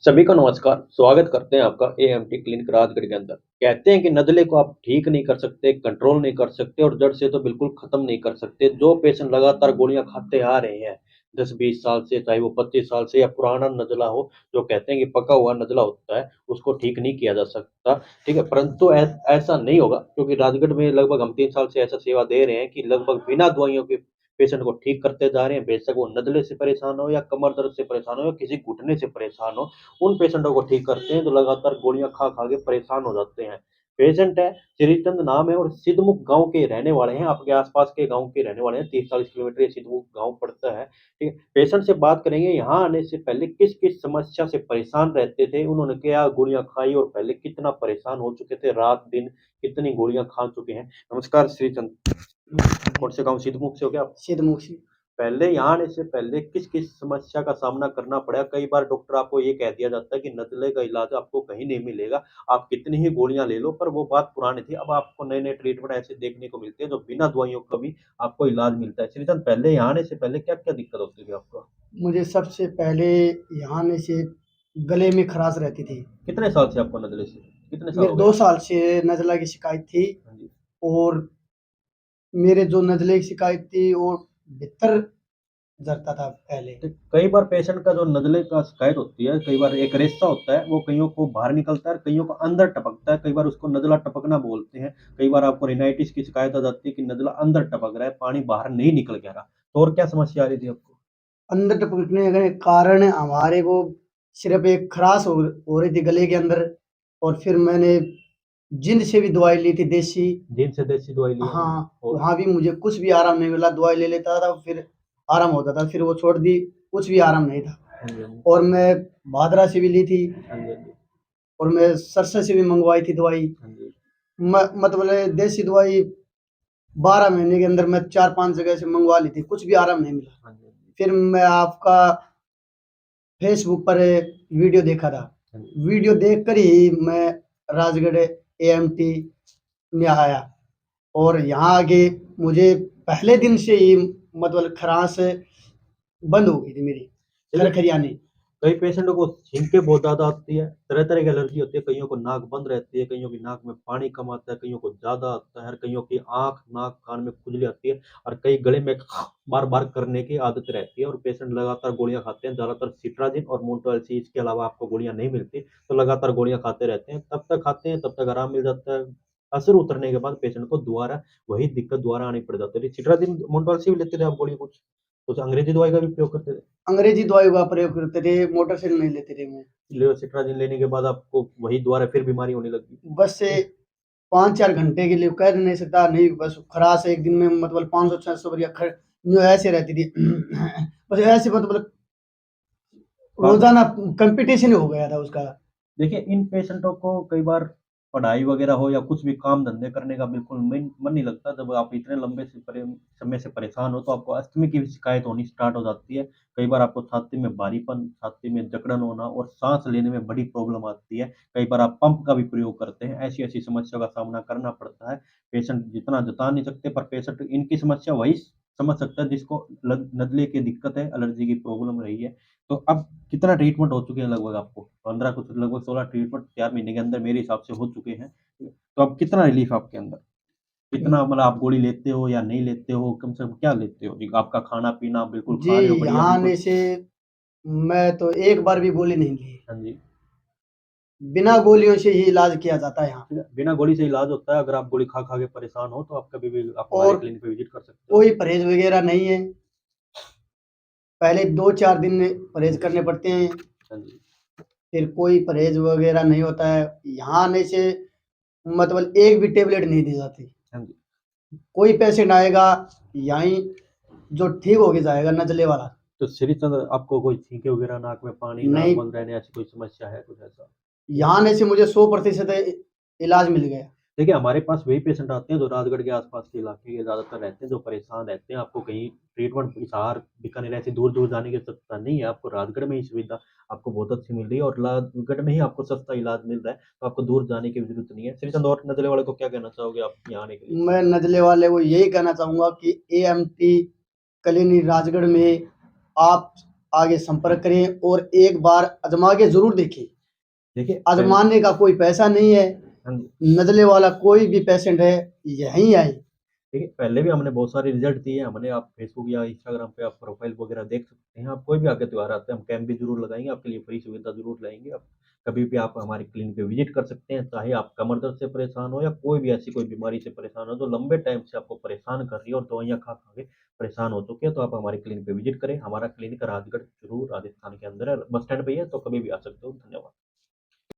सभी को नमस्कार, स्वागत करते हैं आपका एएमटी क्लिनिक राजगढ़ के अंदर। कहते हैं कि नज़ले को आप ठीक नहीं कर सकते, कंट्रोल नहीं कर सकते और जड़ से तो बिल्कुल खत्म नहीं कर सकते। जो पेशेंट लगातार गोलियाँ खाते आ रहे हैं 10-20 साल से, चाहे वो 25 साल से या पुराना नज़ला हो, जो कहते हैं कि पका हुआ नज़ला होता है, उसको ठीक नहीं किया जा सकता, ठीक है? परंतु ऐसा नहीं होगा क्योंकि राजगढ़ में लगभग हम 3 साल से ऐसा सेवा दे रहे हैं कि लगभग बिना दवाइयों के पेशेंट को ठीक करते जा रहे हैं। बेशक वो नज़ले से परेशान हो या कमर दर्द से परेशान हो या किसी घुटने से परेशान हो, उन पेशेंटों को ठीक करते हैं जो लगातार गोलियाँ खा के परेशान हो जाते हैं। पेशेंट है, श्रीचंद नाम है और सिद्धमुख गाँव के रहने वाले हैं, आपके आस-पास के गाँव के रहने वाले हैं, 30-40 किलोमीटर ये सिद्धमुख गाँव पड़ता है, ठीक है? पेशेंट से बात करेंगे यहाँ आने से पहले किस-किस समस्या से परेशान रहते थे, उन्होंने क्या गोलियाँ खाई और पहले कितना परेशान हो चुके थे, रात-दिन कितनी गोलियाँ खा चुके हैं। नमस्कार श्रीचंद, कौन से गाँव सिद्धमुख से हो क्या आप? सिद्धमुखी। पहले यहाँ आने से पहले किस-किस समस्या का सामना करना पड़ा? कई बार डॉक्टर आपको ये कह दिया जाता है कि नज़ले का इलाज आपको कहीं नहीं मिलेगा, आप कितनी ही गोलियाँ ले लो, पर वो बात पुरानी थी। अब आपको नए-नए ट्रीटमेंट ऐसे देखने को मिलते हैं, जो बिना दवाइयों का भी आपको इलाज मिलता है। श्रीधर, पहले यहाँ आने से पहले क्या-क्या दिक्कत होती थी आपको? मुझे सबसे पहले यहाँ आने से गले में खराश रहती थी। कितने साल से आपको नज़ले से कितने साल मेरे हो गए 2 आप? साल से नज़ला की शिकायत थी हाँ जी। और मेरे जो नज़ले की शिकायत थी वो भीतर जरता था पहले। तो कई बार पेशेंट का जो नज़ले का शिकायत होती है, कई बार एक रेशा होता है, वो कइयों को बाहर निकलता है और कइयों को अंदर टपकता है, कई बार उसको नज़ला टपकना बोलते हैं। कई बार आपको रिनाइटिस की शिकायत आ जाती है कि नज़ला अंदर टपक रहा है, पानी बाहर नहीं निकल के आ रहा। तो और क्या समस्या आ रही थी आपको? अंदर टपकने के कारण हमारे को सिर्फ़ एक खराश हो रही थी गले के अंदर और फिर मैंने जिंद से भी दवाई ली थी देसी। दिन से देसी दवाई ली आपने हाँ, और वहाँ भी मुझे कुछ भी आराम नहीं मिला, दवाई ले लेता था फिर आराम होता था, फिर वो छोड़ दी, कुछ भी आराम नहीं था। हाँ जी, हाँ जी। और मैं भादरा से भी ली थी हाँ जी, हाँ जी। और मैं सरसा से भी मंगवाई थी दवाई। हाँ जी। मतलब देसी दवाई 12 महीने के अंदर मैं 4-5 जगह से मंगवा ली थी, कुछ भी आराम नहीं मिला। हाँ जी, हाँ जी। फिर मैं आपका फेसबुक पर एक वीडियो देखा था। हाँ जी। वीडियो देखकर ही मैं राजगढ़ एएमटी में आया और यहाँ आके मुझे पहले दिन से ही मतलब खराश बंद हो गई थी मेरी, देखिए, खरखरियानी। कई पेशेंटों को छींकें बहुत ज़्यादा आती है, तरह-तरह की एलर्जी होती है, कइयों को नाक बंद रहती है, कइयों की नाक में पानी कम आता है, कइयों को ज़्यादा आता है और कइयों की आँख, नाक, कान में खुजली आती है और कई गले में बार-बार करने की आदत रहती है और पेशेंट लगातार गोलियाँ खाते हैं, ज़्यादातर सिट्राजिन और मोन्टोलसी, इसके अलावा आपको गोलियाँ नहीं मिलती, तो लगातार गोलियाँ खाते रहते हैं। तब तक खाते हैं, तब तक आराम मिल जाता है। असर उतरने के बाद पेशेंट को दोबारा वही दिक्कत दोबारा आनी पड़ जाती है। सिट्राजिन, मोन्टोलसी भी लेते थे आप गोली कुछ? कुछ अंग्रेजी दवाई का भी प्रयोग करते थे? अंग्रेजी दवाई का प्रयोग करते थे, मोटरसाइकिल नहीं लेते थे मैं। लेवोसिट्राज़िन लेने के बाद आपको वही दोबारा फिर बीमारी होने लगी। बस से 5-4 घंटे के लिए कह नहीं सकता, नहीं बस खराश एक दिन में मतलब 500-600 बार या यूँ ऐसे रहती थी। बस ऐसे मतलब बात रोज़ाना कॉम्पिटिशन हो गया था उसका। देखिए, इन पेशेंटों को कई बार पढ़ाई वगैरह हो या कुछ भी काम-धंधे करने का बिल्कुल मन नहीं लगता। जब आप इतने लंबे से समय से परेशान हो, तो आपको अस्थमा की भी शिकायत होनी स्टार्ट हो जाती है। कई बार आपको छाती में भारीपन, छाती में जकड़न होना और साँस लेने में बड़ी प्रॉब्लम आती है। कई बार आप पंप का भी प्रयोग करते हैं। ऐसी-ऐसी समस्या का सामना करना पड़ता है। पेशेंट जितना जता नहीं सकते, पर पेशेंट इनकी समस्या वही समझ सकता है जिसको नज़ले की दिक्कत है, एलर्जी की प्रॉब्लम रही है। तो अब कितना ट्रीटमेंट हो चुके हैं लगभग आपको? 15 कुछ लगभग 16 ट्रीटमेंट 4 महीने के अंदर मेरे हिसाब से हो चुके हैं। तो अब कितना रिलीफ़ आपके अंदर? कितना मतलब आप गोली लेते हो या नहीं लेते हो? कम से कम क्या लेते हो? जी, आपका खाना-पीना बिल्कुल जी, खा रहे हो बढ़िया यहाँ बिल्कुल? आने से मैं तो एक बार भी गोली नहीं ली। हाँ जी। बिना गोलियों से ही इलाज किया जाता है यहाँ। बिना गोली से इलाज होता है, अगर आप गोली खा-खा के परेशान हो तो आप कभी भी आप हमारे और क्लिनिक पे विज़िट कर सकते हो। कोई परहेज़ वग़ैरह नहीं है। पहले 2-4 दिन परहेज़ करने पड़ते हैं, हाँ जी। फिर कोई परहेज़ वग़ैरह नहीं होता है। यहाँ आने से मतलब एक भी टेबलेट नहीं दी जाती। हाँ जी। कोई पेशेंट आएगा यहीं जो ठीक होके जाएगा नज़ले वाला। तो श्रीचंद, आपको कोई छींके वगैरह, नाक में पानी, नाक नहीं, बंद रहने ऐसी कोई समस्या है कुछ ऐसा? यहाँ आने से मुझे 100% इलाज मिल गया। देखिए, हमारे पास वही पेशेंट आते हैं जो राजगढ़ के आस-पास के इलाके के ज़्यादातर रहते हैं, जो परेशान रहते हैं। आपको कहीं ट्रीटमेंट हिसार, बीकानेर ऐसी दूर-दूर जाने की आवश्यकता नहीं है। आपको राजगढ़ में ही सुविधा आपको बहुत अच्छी मिल रही है और राजगढ़ में ही आपको सस्ता इलाज मिल रहा है, तो आपको दूर जाने की भी ज़रूरत नहीं है। श्रीचंद, और नज़ले वाले को क्या कहना चाहोगे आप यहाँ आने के लिए? मैं नज़ले वाले को यही कहना चाहूँगा कि एएमटी क्लिनिक राजगढ़ में आप आगे संपर्क करें और एक बार आज़मा के ज़रूर देखें। देखिए आज़माने का कोई पैसा नहीं है, हाँ जी। नज़ले वाला कोई भी पेशेंट है, यहीं आए। देखिए, पहले भी हमने बहुत सारे रिज़ल्ट दिए हैं, हमने आप फ़ेसबुक या इंस्टाग्राम पे आप प्रोफ़ाइल वगैरह देख सकते हैं। आप कोई भी आगे त्योहार आते हैं, हम कैंप भी ज़रूर लगाएँगे, आपके लिए फ्री सुविधा ज़रूर लाएँगे। आप कभी भी आप हमारी क्लिनिक पे विज़िट कर सकते हैं, चाहे आप कमर दर्द से परेशान हो या कोई भी ऐसी कोई बीमारी से परेशान हो, जो लंबे टाइम से आपको परेशान कर रही है और दवाइयाँ खा-खा के परेशान हो चुके हैं, तो आप हमारी क्लिनिक पे विज़िट करें। हमारा क्लिनिक राजगढ़, चूरू, राजस्थान के अंदर है, बस स्टैंड पे ही है, तो कभी भी आ सकते हो। धन्यवाद।